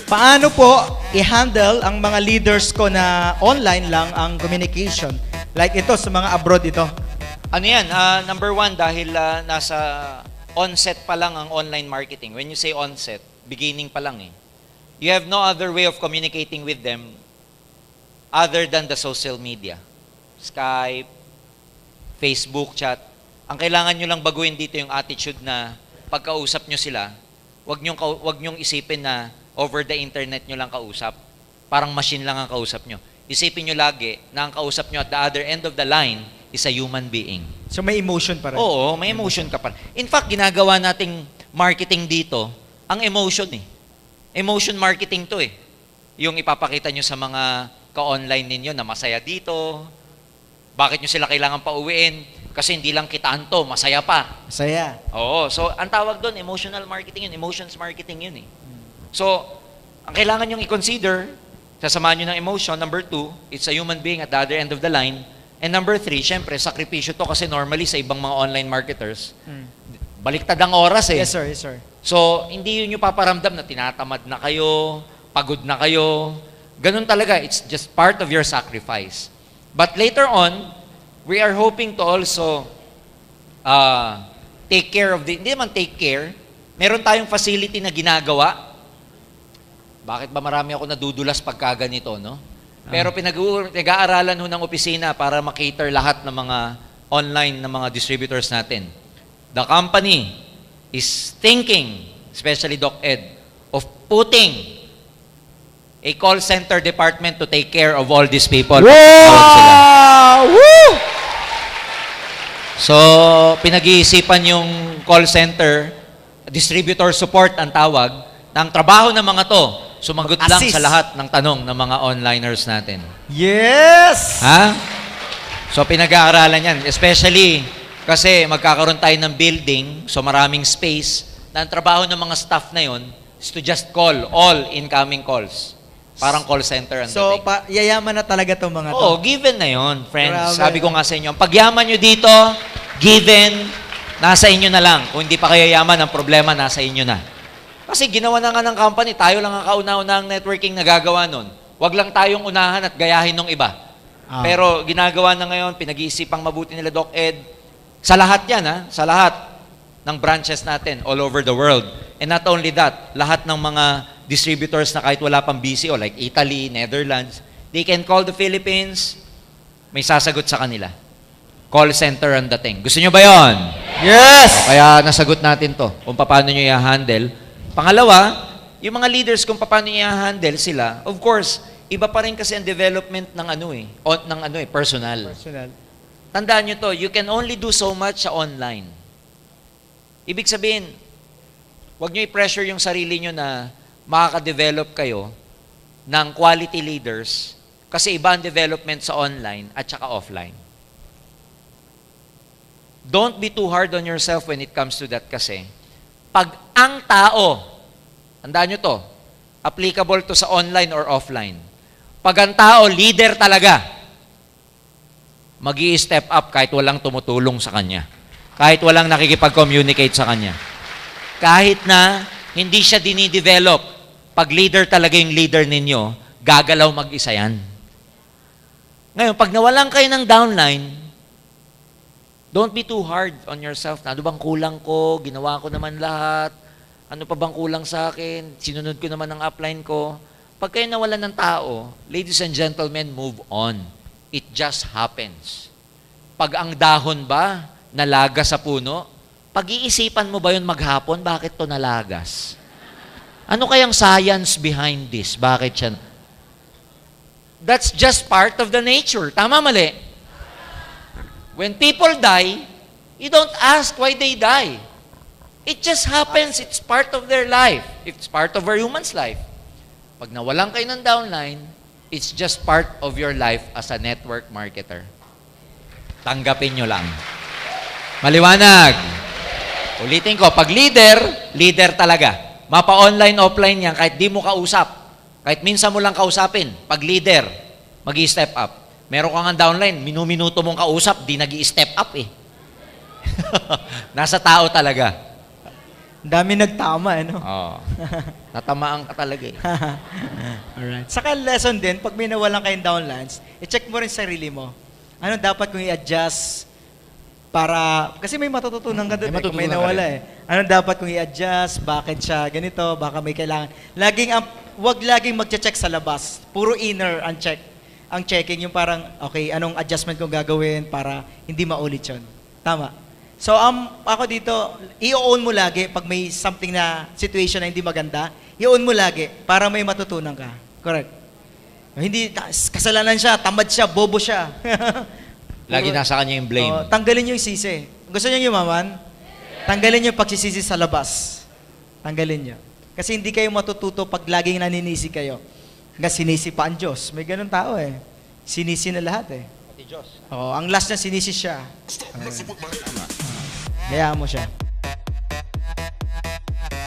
Paano po i-handle ang mga leaders ko na online lang ang communication? Like ito, sa mga abroad ito. Ano yan? Number one, dahil nasa onset pa lang ang online marketing. When you say onset, beginning pa lang eh. You have no other way of communicating with them other than the social media. Skype, Facebook chat. Ang kailangan nyo lang baguhin dito yung attitude na pagkausap nyo sila, wag nyong isipin na over the internet nyo lang kausap. Parang machine lang ang kausap nyo. Isipin nyo lagi na ang kausap nyo at the other end of the line is a human being. So may emotion pa rin. Oo, may emotion ka pa. In fact, ginagawa nating marketing dito, ang emotion eh. Emotion marketing to eh. Yung ipapakita nyo sa mga ka-online ninyo na masaya dito, bakit nyo sila kailangan pauwiin? Kasi hindi lang kitaan to, masaya pa. Masaya. Oo, so ang tawag doon, emotional marketing yun, emotions marketing yun eh. So, ang kailangan nyong i-consider, sasamahan nyo ng emotion. Number 2, it's a human being at the other end of the line. And number 3, syempre, sakripisyo to kasi normally sa ibang mga online marketers, baliktad ang oras eh. Yes, sir. Yes, sir. So, hindi yun yung paparamdam na tinatamad na kayo, pagod na kayo. Ganun talaga, it's just part of your sacrifice. But later on, we are hoping to also take care of hindi naman take care, meron tayong facility na ginagawa. Bakit ba marami ako nadudulas pagka ganito, no? Pero pinag-aaralan ho ng opisina para makater lahat ng mga online na mga distributors natin. The company is thinking, especially Doc Ed, of putting a call center department to take care of all these people. Wow! Woo! So, pinag-iisipan yung call center, distributor support ang tawag, na ang trabaho ng mga to, sumagot lang Assist. sa lahat ng tanong ng mga onliners natin. Yes! Ha? So, pinag-aaralan yan. Especially, kasi magkakaroon tayo ng building, so maraming space, na ang trabaho ng mga staff na yon is to just call all incoming calls. Parang call center ang So, dating. yayaman na talaga itong mga to. Oo, given na yon, friends. Grabe. Sabi ko nga sa inyo, ang pagyaman nyo dito, given, nasa inyo na lang. Kung hindi pa kayo yaman, ang problema nasa inyo na. Kasi ginawa na nga ng company, tayo lang ang kauna-una ang networking na gagawa nun. Huwag lang tayong unahan at gayahin ng iba. Pero ginagawa na ngayon, pinag-iisipang mabuti nila Doc Ed. Sa lahat yan, ha? Sa lahat ng branches natin all over the world. And not only that, lahat ng mga distributors na kahit wala pang BCO, like Italy, Netherlands, they can call the Philippines, may sasagot sa kanila. Call center ang dating. Gusto nyo ba yon? Yes! Kaya nasagot natin to, kung paano nyo i-handle. Pangalawa, yung mga leaders kung paano nyo i-handle sila, of course, iba pa rin kasi ang development ng personal. Personal. Tandaan nyo to, you can only do so much sa online. Ibig sabihin, huwag nyo i-pressure yung sarili nyo na makaka-develop kayo ng quality leaders kasi iba ang development sa online at saka offline. Don't be too hard on yourself when it comes to that kasi pag ang tao, tandaan nyo to, applicable to sa online or offline, pag ang tao, leader talaga, mag-i-step up kahit walang tumutulong sa kanya. Kahit walang nakikipag-communicate sa kanya. Kahit na hindi siya dinidevelop, pag leader talaga yung leader ninyo, gagalaw mag-isa yan. Ngayon, pag nawalan kayo ng downline, don't be too hard on yourself. Ano bang kulang ko? Ginawa ko naman lahat. Ano pa bang kulang sa akin? Sinunod ko naman ang upline ko. Pag kayo nawalan ng tao, ladies and gentlemen, move on. It just happens. Pag ang dahon ba nalagas sa puno, pag-iisipan mo ba yun maghapon, bakit to nalagas? Ano kayang science behind this? Bakit siya? That's just part of the nature. Tama, mali? When people die, you don't ask why they die. It just happens. It's part of their life. It's part of a human's life. Pag nawalan kayo ng downline, it's just part of your life as a network marketer. Tanggapin nyo lang. Maliwanag. Ulitin ko, pag leader talaga. Mapa-online, offline yan, kahit di mo kausap. Kahit minsan mo lang kausapin. Pag leader, mag-i-step up. Meron kang downline, minuminuto mong kausap, di nag-i-step up eh. Nasa tao talaga. Ang dami nagtama, ano? Oo. Tatamaan ka talaga eh. Alright. Saka lesson din, pag may nawalan kayong downlines, i-check mo rin sarili mo. Ano dapat kong i-adjust para, kasi may matututunan ka doon May kung may matututunan ka nawala rin. Ano dapat kong i-adjust, bakit siya ganito, baka may kailangan. Wag laging magche-check sa labas. Puro inner ang check. Ang checking yung parang, okay, anong adjustment kong gagawin para hindi maulit yun. Tama. So, ako dito, i-own mo lagi pag may something na situation na hindi maganda, i-own mo lagi para may matutunan ka. Correct. Hindi, kasalanan siya, tamad siya, bobo siya. Lagi nasa kanya yung blame. Tanggalin niyo yung sisi. Gusto niyo yumaman? Tanggalin niyo yung pagsisisi sa labas. Tanggalin niyo. Kasi hindi kayo matututo pag laging naninisi kayo. Hanggang sinisi pa ang Diyos. May ganun tao eh. Sinisi na lahat eh. Pati Diyos. Ang last na sinisi siya. Hayaan mo siya.